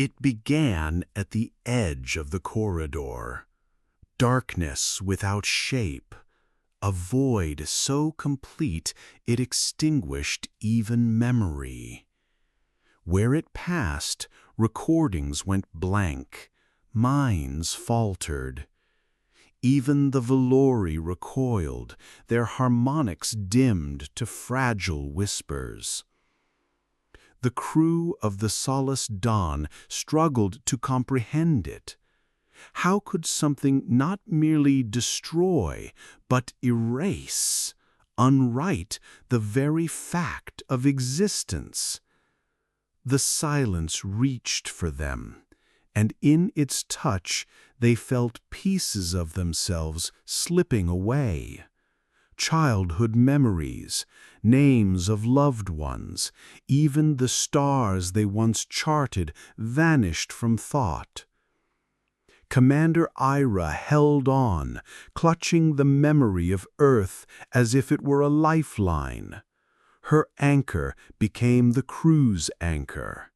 It began at the edge of the corridor. Darkness without shape, a void so complete it extinguished even memory. Where it passed, recordings went blank, minds faltered. Even the velori recoiled, their harmonics dimmed to fragile whispers. The crew of the Solace Dawn struggled to comprehend it. How could something not merely destroy, but erase, unwrite the very fact of existence? The silence reached for them, and in its touch they felt pieces of themselves slipping away. Childhood memories, names of loved ones, even the stars they once charted vanished from thought. Commander Ira held on, clutching the memory of Earth as if it were a lifeline. Her anchor became the crew's anchor.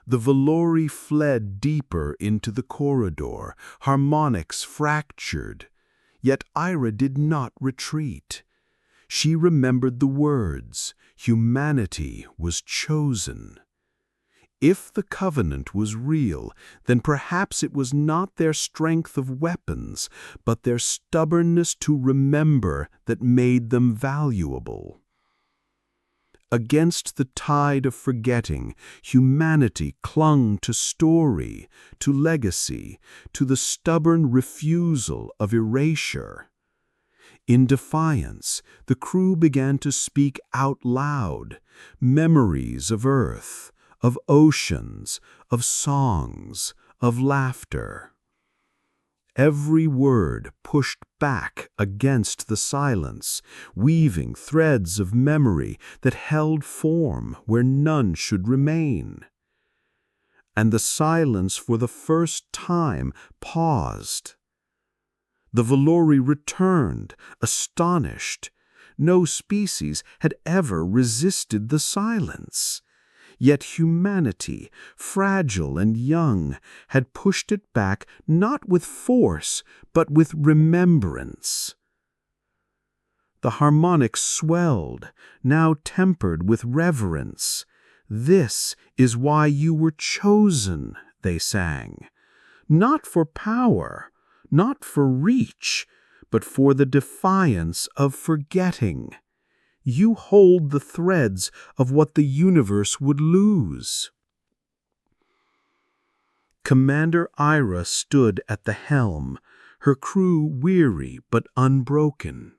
The velori fled deeper into the corridor, harmonics fractured. Yet Ira did not retreat. She remembered the words, humanity was chosen. If the covenant was real, then perhaps it was not their strength of weapons, but their stubbornness to remember that made them valuable. Against the tide of forgetting, humanity clung to story, to legacy, to the stubborn refusal of erasure. In defiance, the crew began to speak out loud, memories of Earth, of oceans, of songs, of laughter. Every word pushed back against the silence, weaving threads of memory that held form where none should remain. And the silence for the first time paused. The velori returned, astonished. No species had ever resisted the silence. Yet humanity, fragile and young, had pushed it back not with force, but with remembrance. The harmonics swelled, now tempered with reverence. "This is why you were chosen," they sang. "Not for power, not for reach, but for the defiance of forgetting. You hold the threads of what the universe would lose." Commander Ira stood at the helm, her crew weary but unbroken.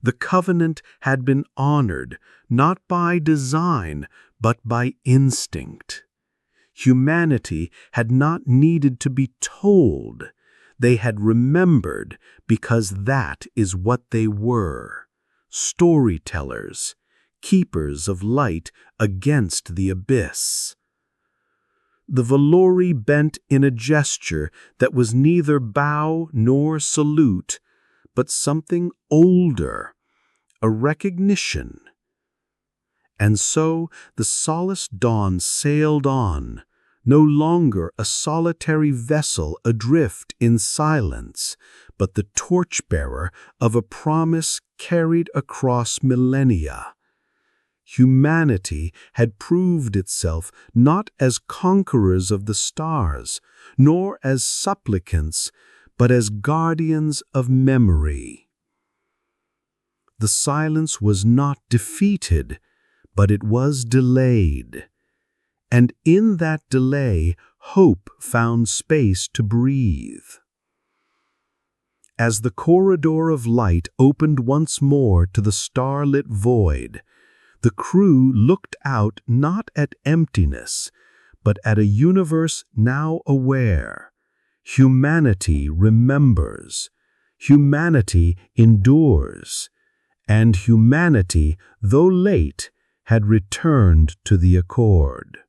The covenant had been honored, not by design, but by instinct. Humanity had not needed to be told. They had remembered because that is what they were. Storytellers, keepers of light against the abyss. The velori bent in a gesture that was neither bow nor salute, but something older, a recognition. And so the Solace Dawn sailed on, no longer a solitary vessel adrift in silence, but the torchbearer of a promise carried across millennia. Humanity had proved itself not as conquerors of the stars, nor as supplicants, but as guardians of memory. The silence was not defeated, but it was delayed. And in that delay, hope found space to breathe. As the corridor of light opened once more to the starlit void, the crew looked out not at emptiness, but at a universe now aware. Humanity remembers, humanity endures, and humanity, though late, had returned to the accord.